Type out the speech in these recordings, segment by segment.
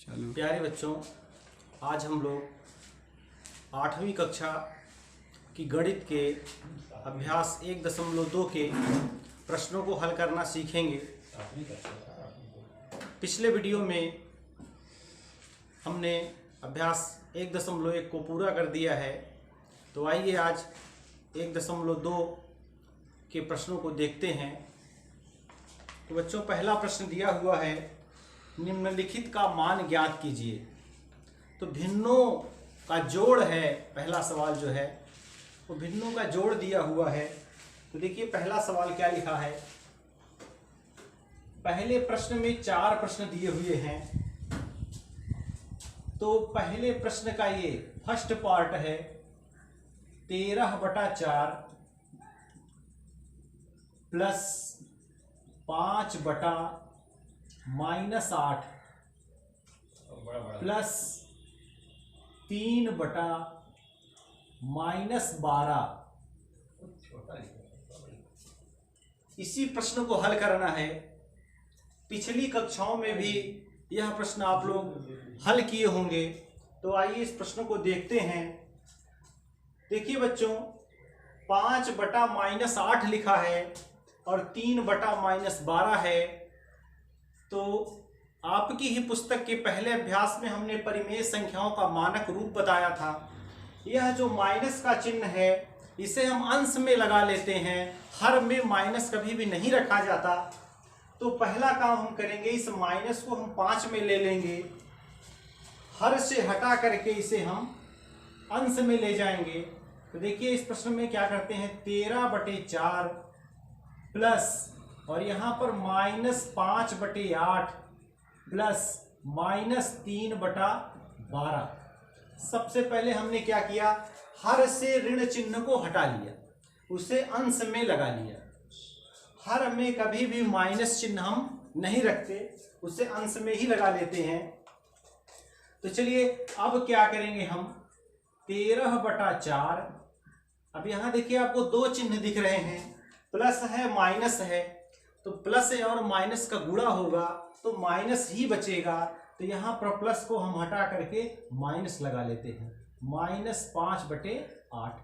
चलो प्यारे बच्चों, आज हम लोग 8वीं कक्षा की गणित के अभ्यास 1.2 के प्रश्नों को हल करना सीखेंगे। पिछले वीडियो में हमने अभ्यास 1.1 को पूरा कर दिया है, तो आइए आज 1.2 के प्रश्नों को देखते हैं। तो बच्चों, पहला प्रश्न दिया हुआ है, निम्नलिखित का मान ज्ञात कीजिए। तो भिन्नों का जोड़ है, पहला सवाल जो है वो भिन्नों का जोड़ दिया हुआ है। तो देखिए पहला सवाल क्या लिखा है। पहले प्रश्न में 4 प्रश्न दिए हुए हैं। तो पहले प्रश्न का ये फर्स्ट पार्ट है 13/4 प्लस 5/-8 प्लस 3/-12। इसी प्रश्न को हल करना है। पिछली कक्षाओं में भी यह प्रश्न आप लोग हल किए होंगे। तो आइए इस प्रश्न को देखते हैं। देखिए बच्चों, 5/-8 लिखा है और 3/-12 है। तो आपकी ही पुस्तक के पहले अभ्यास में हमने परिमेय संख्याओं का मानक रूप बताया था। यह जो माइनस का चिन्ह है इसे हम अंश में लगा लेते हैं। हर में माइनस कभी भी नहीं रखा जाता। तो पहला काम हम करेंगे, इस माइनस को हम 5 में ले लेंगे। हर से हटा करके इसे हम अंश में ले जाएंगे। तो देखिए इस प्रश्न में क्या करते हैं, 13/4 प्लस और यहाँ पर -5/8 प्लस -3/12। सबसे पहले हमने क्या किया, हर से ऋण चिन्ह को हटा लिया, उसे अंश में लगा लिया। हर में कभी भी माइनस चिन्ह हम नहीं रखते, उसे अंश में ही लगा लेते हैं। तो चलिए अब क्या करेंगे हम, 13/4। अब यहाँ देखिए आपको 2 चिन्ह दिख रहे हैं, प्लस है माइनस है। तो प्लस और माइनस का गुणा होगा तो माइनस ही बचेगा। तो यहाँ पर प्लस को हम हटा करके माइनस लगा लेते हैं, -5/8।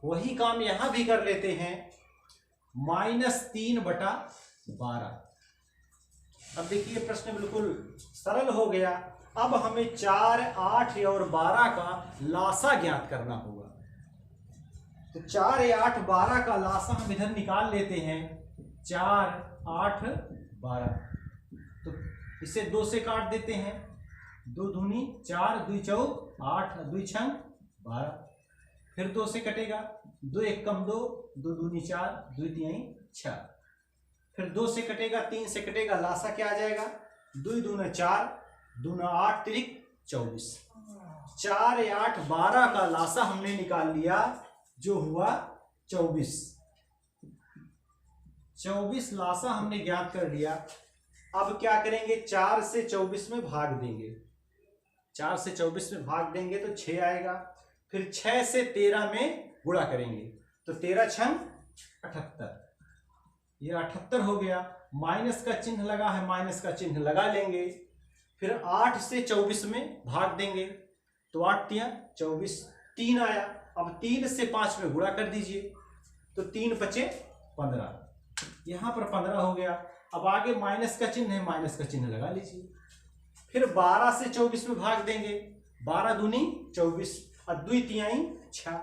वही काम यहाँ भी कर लेते हैं, -3/12। अब देखिए प्रश्न बिल्कुल सरल हो गया। अब हमें 4, 8 और 12 का लासा ज्ञात करना होगा। तो 4, 8, 12 का लासा हम इधर निकाल लेते हैं, 4, 8, 12। तो इसे 2 से काट देते हैं, 2 दूनी 4, 2 चौक 8, 2 छंग 12। फिर 2 से कटेगा, 2 1 कम 2, 2 दूनी 4, 2 तिहाई 6। फिर 2 से कटेगा, 3 से कटेगा, लासा क्या आ जाएगा, 2 दूना 4, 2 8 3 24। 4, 8, 12 का लासा हमने निकाल लिया, जो हुआ 24। 24 लासा हमने ज्ञात कर लिया। अब क्या करेंगे, 4 से 24 में भाग देंगे। 4 से 24 में भाग देंगे तो 6 आएगा। फिर 6 से 13 में गुणा करेंगे तो 13 छंग 78। ये 78 हो गया। माइनस का चिन्ह लगा है, माइनस का चिन्ह लगा लेंगे। फिर 8 से 24 में भाग देंगे तो 8 तिया 24, 3 आया। अब 3 से 5 में गुणा कर दीजिए तो 3 × 5 = 15। यहाँ पर 15 हो गया। अब आगे माइनस का चिन्ह है, माइनस का चिन्ह लगा लीजिए। फिर 12 से 24 में भाग देंगे, 12 दूनी 24 और 2 तिहाई 6।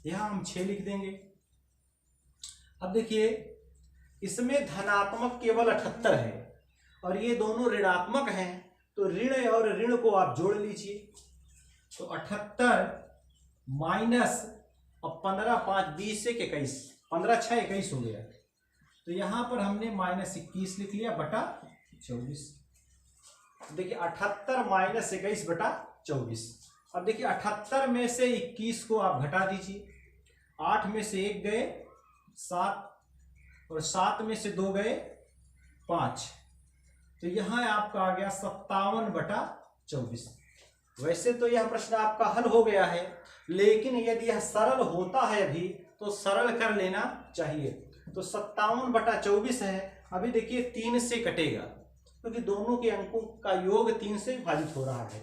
यहाँ हम 6 लिख देंगे। अब देखिए इसमें धनात्मक केवल 78 है और ये दोनों ऋणात्मक हैं। तो ऋण और ऋण को आप जोड़ लीजिए। तो 78 माइनस और 15 5 20 1 21, 15 6 21 हो गया। तो यहां पर हमने -21 लिख लिया बटा 24। देखिए 78 - 21/24। अब देखिए 78 में से 21 को आप घटा दीजिए। 8 में से 1 गए 7 और 7 में से 2 गए 5। तो यहां आपका आ गया 57/24। वैसे तो यह प्रश्न आपका हल हो गया है, लेकिन यदि यह सरल होता है अभी तो सरल कर लेना चाहिए। तो 57/24 है। अभी देखिए 3 से कटेगा क्योंकि दोनों के अंकों का योग 3 से विभाजित हो रहा है।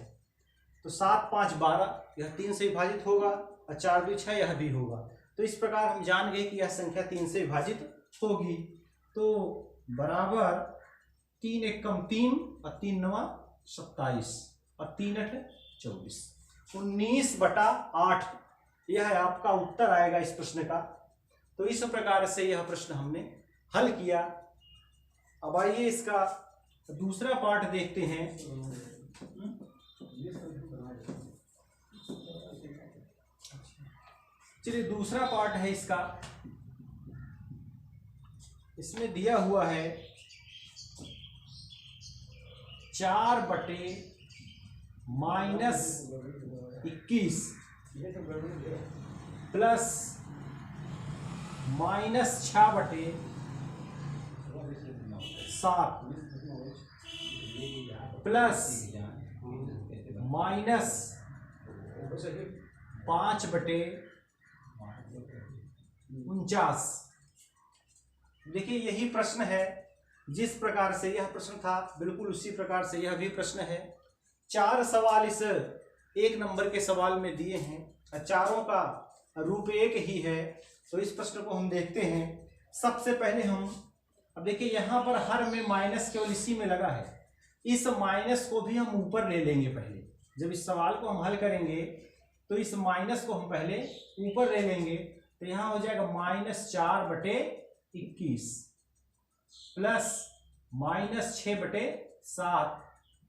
तो 7 5 12 यह 3 से विभाजित होगा और 4 2 6 यह भी होगा। तो इस प्रकार हम जान गए कि यह संख्या 3 से विभाजित होगी। तो बराबर 3 एकम 3 और 3 नवा 27 और 3 8 24, 19/8 यह आपका उत्तर आएगा इस प्रश्न का। तो इस प्रकार से यह प्रश्न हमने हल किया। अब आइए इसका दूसरा पार्ट देखते हैं। चलिए दूसरा पार्ट है इसका। इसमें दिया हुआ है 4/-21 प्लस -6/7 प्लस -5/49। देखिए यही प्रश्न है, जिस प्रकार से यह प्रश्न था बिल्कुल उसी प्रकार से यह भी प्रश्न है। 4 सवाल इस 1 नंबर के सवाल में दिए हैं और चारों का रूप एक ही है। तो इस प्रश्न को हम देखते हैं। सबसे पहले हम अब देखिए यहाँ पर हर में माइनस केवल इसी में लगा है। इस माइनस को भी हम ऊपर ले लेंगे। पहले जब इस सवाल को हम हल करेंगे तो इस माइनस को हम पहले ऊपर ले लेंगे। तो यहाँ हो जाएगा -4/21 प्लस -6/7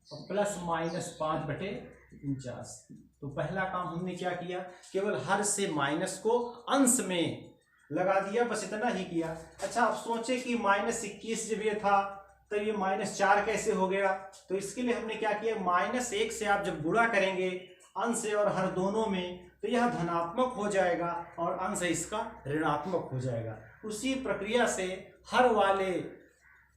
और प्लस -5/49। तो पहला काम हमने क्या किया, केवल हर से माइनस को अंश में लगा दिया, बस इतना ही किया। अच्छा आप सोचे कि -21 जब ये था तो ये -4 कैसे हो गया। तो इसके लिए हमने क्या किया, -1 से आप जब गुणा करेंगे अंश और हर दोनों में तो यह धनात्मक हो जाएगा और अंश इसका ऋणात्मक हो जाएगा। उसी प्रक्रिया से हर वाले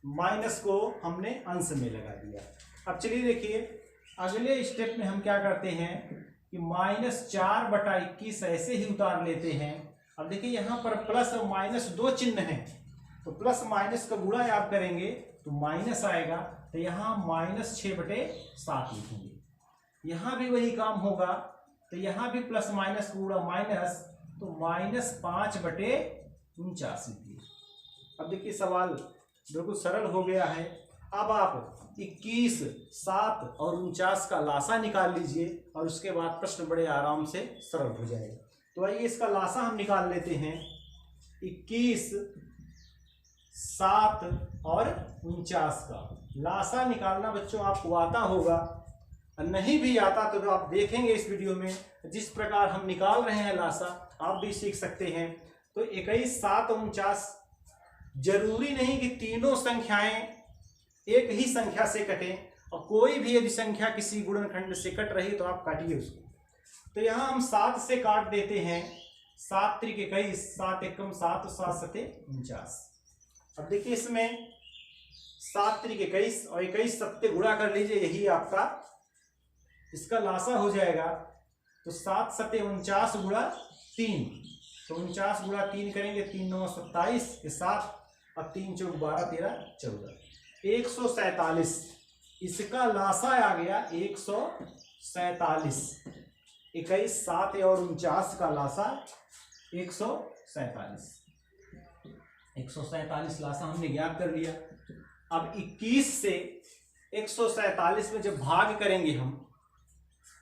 माइनस को हमने अंश में लगा दिया। अब चलिए देखिए अगले स्टेप में हम क्या करते हैं कि -4/21 ऐसे ही उतार लेते हैं। अब देखिए यहाँ पर प्लस और माइनस 2 चिन्ह हैं, तो प्लस माइनस का गुणा आप करेंगे तो माइनस आएगा। तो यहाँ -6/7 लिखेंगे। यहाँ भी वही काम होगा, तो यहाँ भी प्लस माइनस का गुणा माइनस, तो -5/49 लिखिए। अब देखिए सवाल बिल्कुल सरल हो गया है। अब आप 21, 7 और 49 का लासा निकाल लीजिए और उसके बाद प्रश्न बड़े आराम से सरल हो जाएगा। तो आइए इसका लासा हम निकाल लेते हैं। 21, 7 और 49 का लासा निकालना बच्चों आपको आता होगा, नहीं भी आता तो आप देखेंगे इस वीडियो में जिस प्रकार हम निकाल रहे हैं लासा आप भी सीख सकते हैं। तो 21, 7 और 49 जरूरी नहीं कि तीनों संख्याएं एक ही संख्या से कटें, और कोई भी यदि संख्या किसी गुणनखंड से कट रही तो आप काटिए उसको। तो यहाँ हम 7 से काट देते हैं। 7 त्रिक 21, 7 एकम 7 और 7 सते 49। अब देखिए इसमें 7 त्रिक 21 और 21 सत्ते गुणा कर लीजिए, यही आपका इसका लासा हो जाएगा। तो 7 सते 49 गुणा 3, तो 49 गुणा 3 करेंगे, 3 9 27 के साथ और 3 चौक 12 13 14, 147 इसका लासा आ गया। 147 21, 7 और 49 का लासा 147। 147 लासा हमने ज्ञात कर लिया। अब 21 से 147 में जब भाग करेंगे हम,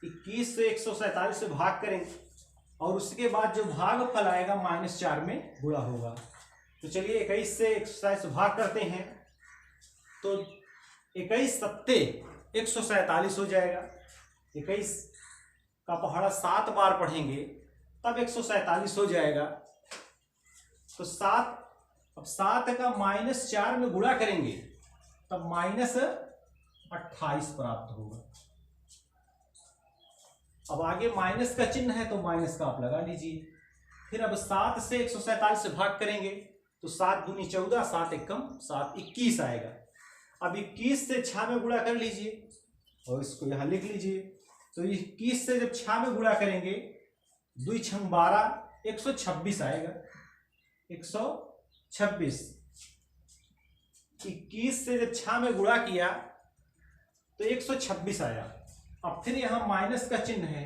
21 से 147 से भाग करेंगे और उसके बाद जो भागफल आएगा -4 में गुणा होगा। तो चलिए 21 से 147 से भाग करते हैं, तो 21 सत्ते 147 हो जाएगा। 21 का पहाड़ा 7 बार पढ़ेंगे तब 147 हो जाएगा। तो 7, अब 7 का -4 में गुणा करेंगे तब -28 प्राप्त होगा। अब आगे माइनस का चिन्ह है तो माइनस का आप लगा लीजिए। फिर अब 7 से 147 से भाग करेंगे तो 7 दूनी 14, 7 एकम 7, 21 आएगा। अब 21 से 6 में गुणा कर लीजिए और इसको यहां लिख लीजिए। तो 21 से जब 6 में गुणा करेंगे 2 6 12, 126 आएगा। 126 21 से जब 6 में गुणा किया तो 126 आया। अब फिर यहाँ माइनस का चिन्ह है,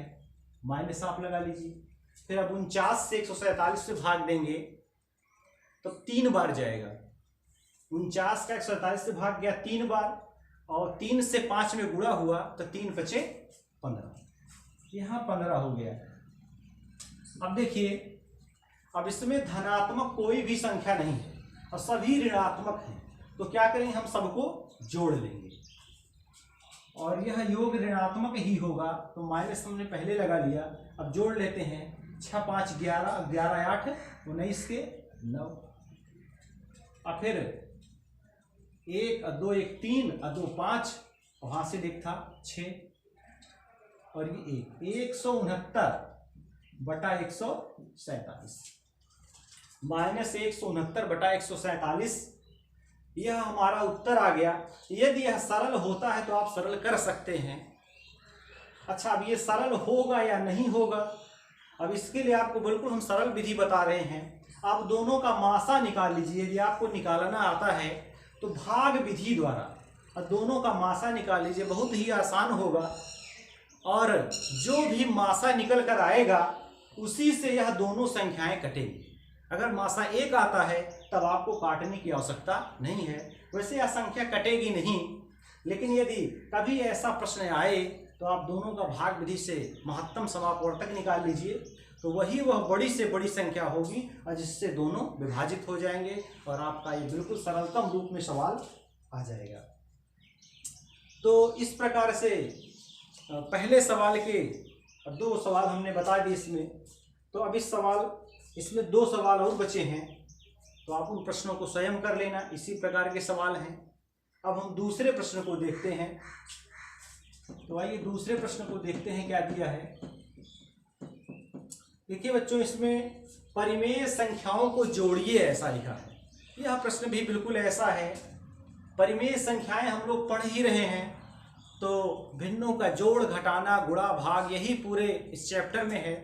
माइनस आप लगा लीजिए। फिर अब 49 से 147 से भाग देंगे तो 3 बार जाएगा। 49 का 147 से भाग गया 3 बार, और 3 से 5 में गुणा हुआ तो 3 बचे 15, यहाँ 15 हो गया। अब देखिए, अब इसमें धनात्मक कोई भी संख्या नहीं है और सभी ऋणात्मक हैं, तो क्या करेंगे, हम सबको जोड़ लेंगे और यह योग ऋणात्मक ही होगा, तो माइनस हमने पहले लगा लिया। अब जोड़ लेते हैं, 6 5 11, 11 8 19 के 9, और फिर 1 और 2 1 3 और 2 5, वहां से एक था 6 और ये 169 बटा 147, माइनस 169 बटा 147, यह हमारा उत्तर आ गया। यदि यह सरल होता है तो आप सरल कर सकते हैं। अच्छा, अब ये सरल होगा या नहीं होगा, अब इसके लिए आपको बिल्कुल हम सरल विधि बता रहे हैं। आप दोनों का मासा निकाल लीजिए, यदि आपको निकालना आता है तो भाग विधि द्वारा और दोनों का मासा निकाल लीजिए, बहुत ही आसान होगा। और जो भी मासा निकल कर आएगा उसी से यह दोनों संख्याएं कटेंगी। अगर मासा 1 आता है तब आपको काटने की आवश्यकता नहीं है, वैसे यह संख्या कटेगी नहीं। लेकिन यदि कभी ऐसा प्रश्न आए तो आप दोनों का भाग विधि से महत्तम समापवर्तक निकाल लीजिए, तो वही वह बड़ी से बड़ी संख्या होगी और जिससे दोनों विभाजित हो जाएंगे और आपका ये बिल्कुल सरलतम रूप में सवाल आ जाएगा। तो इस प्रकार से पहले सवाल के 2 सवाल हमने बता दिए इसमें। तो अब इसमें 2 सवाल और बचे हैं, तो आप उन प्रश्नों को स्वयं कर लेना। इसी प्रकार के सवाल हैं। अब हम दूसरे प्रश्न को देखते हैं। तो आइए दूसरे प्रश्न को देखते हैं क्या दिया है। देखिए बच्चों, इसमें परिमेय संख्याओं को जोड़िए ऐसा लिखा है। यह प्रश्न भी बिल्कुल ऐसा है। परिमेय संख्याएं हम लोग पढ़ ही रहे हैं, तो भिन्नों का जोड़ घटाना गुणा भाग यही पूरे इस चैप्टर में है।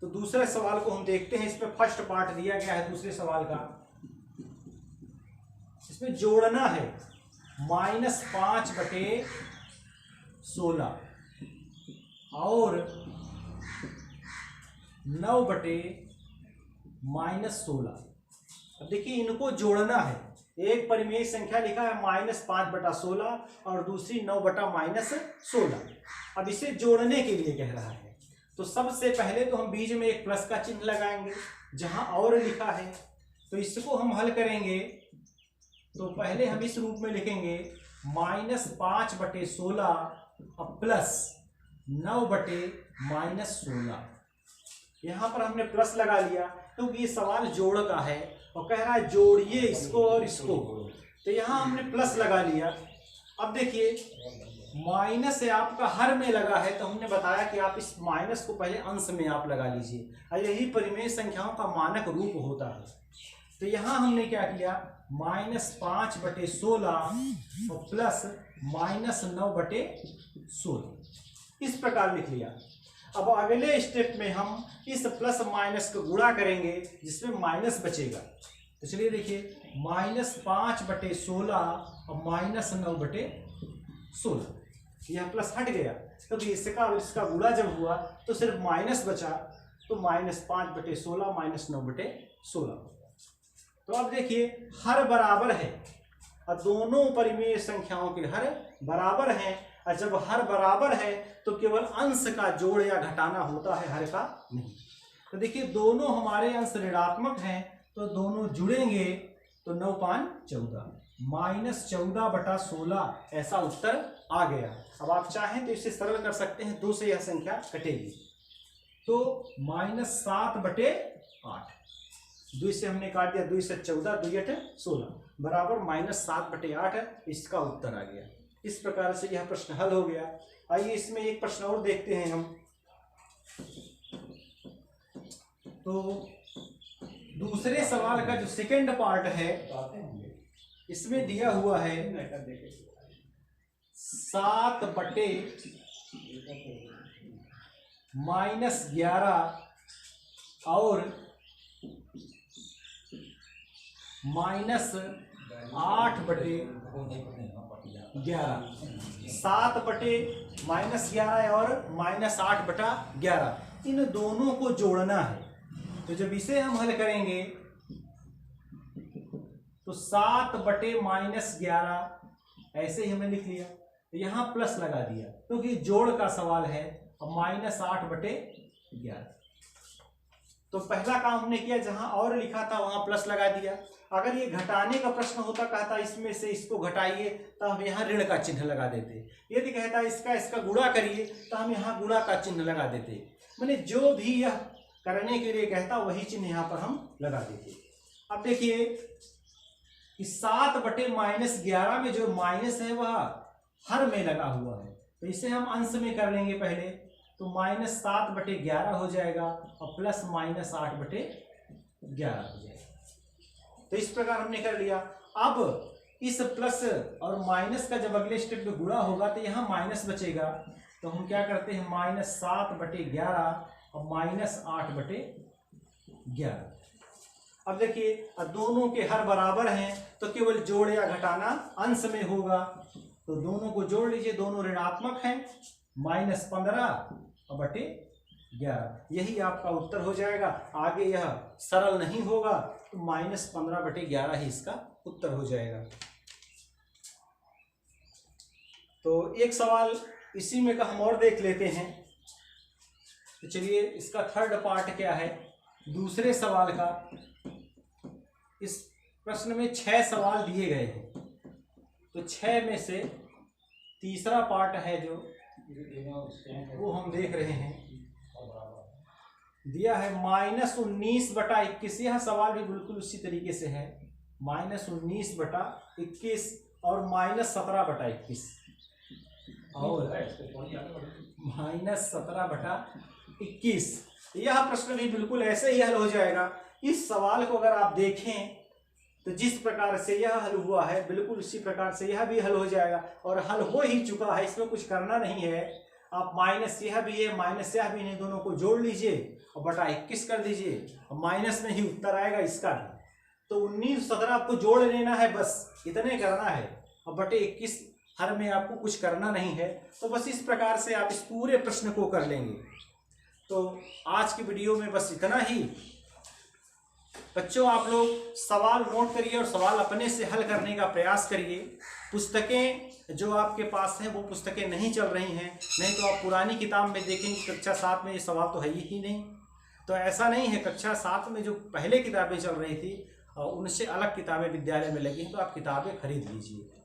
तो दूसरे सवाल को हम देखते हैं। इसमें फर्स्ट पार्ट दिया गया है दूसरे सवाल का। इसमें जोड़ना है -5 बटे 16 और 9 बटे -16। अब देखिए, इनको जोड़ना है। एक परिमेय संख्या लिखा है -5 बटा 16 और दूसरी 9 बटा -16। अब इसे जोड़ने के लिए कह रहा है, तो सबसे पहले तो हम बीच में एक प्लस का चिन्ह लगाएंगे जहां और लिखा है। तो इसको हम हल करेंगे, तो पहले हम इस रूप में लिखेंगे -5 बटे 16 और प्लस 9 बटे -16। यहां पर हमने प्लस लगा लिया क्योंकि ये सवाल जोड़ का है और कह रहा है जोड़िए इसको और इसको, तो यहां हमने प्लस लगा लिया। अब देखिए, माइनस है आपका हर में लगा है, तो हमने बताया कि आप इस माइनस को पहले अंश में आप लगा लीजिए, और यही परिमेय संख्याओं का मानक रूप होता है। तो यहां हमने क्या किया, -5 बटे 16 और प्लस -9 बटे 16 इस प्रकार लिख लिया। अब अगले स्टेप में हम इस प्लस माइनस को गुणा करेंगे जिसमें माइनस बचेगा। तो चलिए देखिए, -5 बटे 16 और -9 बटे 16, यह प्लस हट गया क्योंकि इसका गुणा जब हुआ तो सिर्फ माइनस बचा, तो -5 बटे 16 -9 बटे 16। तो अब देखिए, हर बराबर है और दोनों परिमेय संख्याओं के हर बराबर हैं, और जब हर बराबर है तो केवल अंश का जोड़ या घटाना होता है, हर का नहीं। तो देखिए, दोनों हमारे अंश ऋणात्मक हैं तो दोनों जुड़ेंगे, तो 9 5 14 -14 बटा 16 ऐसा उत्तर आ गया। अब आप चाहें तो इसे सरल कर सकते हैं, 2 से यह संख्या कटेगी, तो -7 बटे 8, 2 से हमने काट दिया, 2 से 14, 2 8 16 बराबर -7 बटे 8, इसका उत्तर आ गया। इस प्रकार से यह प्रश्न हल हो गया। आइए इसमें एक प्रश्न और देखते हैं हम। तो दूसरे सवाल का जो सेकंड पार्ट है, इसमें दिया हुआ है 7 बटे -11 और 8/11, 7/-11 और -8/11, इन दोनों को जोड़ना है। तो जब इसे हम हल करेंगे तो 7/-11 ऐसे ही हमने लिख लिया, तो यहां प्लस लगा दिया क्योंकि जोड़ का सवाल है, और -8/11। तो पहला काम हमने किया, जहां और लिखा था वहां प्लस लगा दिया। अगर ये घटाने का प्रश्न होता, कहता इसमें से इसको घटाइए, तो हम यहाँ ऋण का चिन्ह लगा देते। यदि कहता इसका गुणा करिए, तो हम यहाँ गुणा का चिन्ह लगा देते। मैंने जो भी यह करने के लिए कहता वही चिन्ह यहाँ पर हम लगा देते। अब देखिए कि 7/-11 में जो माइनस है वह हर में लगा हुआ है, तो इसे हम अंश में कर लेंगे पहले, तो -7/11 हो जाएगा और प्लस -8/11 हो जाएगा। तो इस प्रकार हमने कर लिया। अब इस प्लस और माइनस का जब अगले स्टेप में गुणा होगा तो यहाँ माइनस बचेगा, तो हम क्या करते हैं, -7/11 और -8/11। अब देखिए दोनों के हर बराबर हैं, तो केवल जोड़ या घटाना अंश में होगा, तो दोनों को जोड़ लीजिए, दोनों ऋणात्मक हैं, -15/11, यही आपका उत्तर हो जाएगा। आगे यह सरल नहीं होगा, तो -15/11 ही इसका उत्तर हो जाएगा। तो एक सवाल इसी में का हम और देख लेते हैं। तो चलिए इसका थर्ड पार्ट क्या है, दूसरे सवाल का। इस प्रश्न में 6 सवाल दिए गए हैं, तो 6 में से तीसरा पार्ट है जो वो हम देख रहे हैं, दिया है -19/21। यह सवाल भी बिल्कुल उसी तरीके से है, -19/21 और -17/21 और -17/21। यह प्रश्न भी बिल्कुल ऐसे ही हल हो जाएगा। इस सवाल को अगर आप देखें तो जिस प्रकार से यह हल हुआ है, बिल्कुल उसी प्रकार से यह भी हल हो जाएगा, और हल हो ही चुका है, इसमें कुछ करना नहीं है। आप माइनस यह भी है, माइनस यह भी नहीं, दोनों को जोड़ लीजिए और बटा 21 कर दीजिए, और माइनस में ही उत्तर आएगा इसका भी। तो 19-17 आपको जोड़ लेना है, बस इतने करना है, और बटे 21 हर में आपको कुछ करना नहीं है। तो बस इस प्रकार से आप इस पूरे प्रश्न को कर लेंगे। तो आज की वीडियो में बस इतना ही। बच्चों, आप लोग सवाल नोट करिए और सवाल अपने से हल करने का प्रयास करिए। पुस्तकें जो आपके पास हैं वो पुस्तकें नहीं चल रही हैं, नहीं तो आप पुरानी किताब में देखेंगे कक्षा 7 में ये सवाल तो है ही नहीं। तो ऐसा नहीं है, कक्षा 7 में जो पहले किताबें चल रही थी उनसे अलग किताबें विद्यालय में लगी हैं, तो आप किताबें खरीद लीजिए।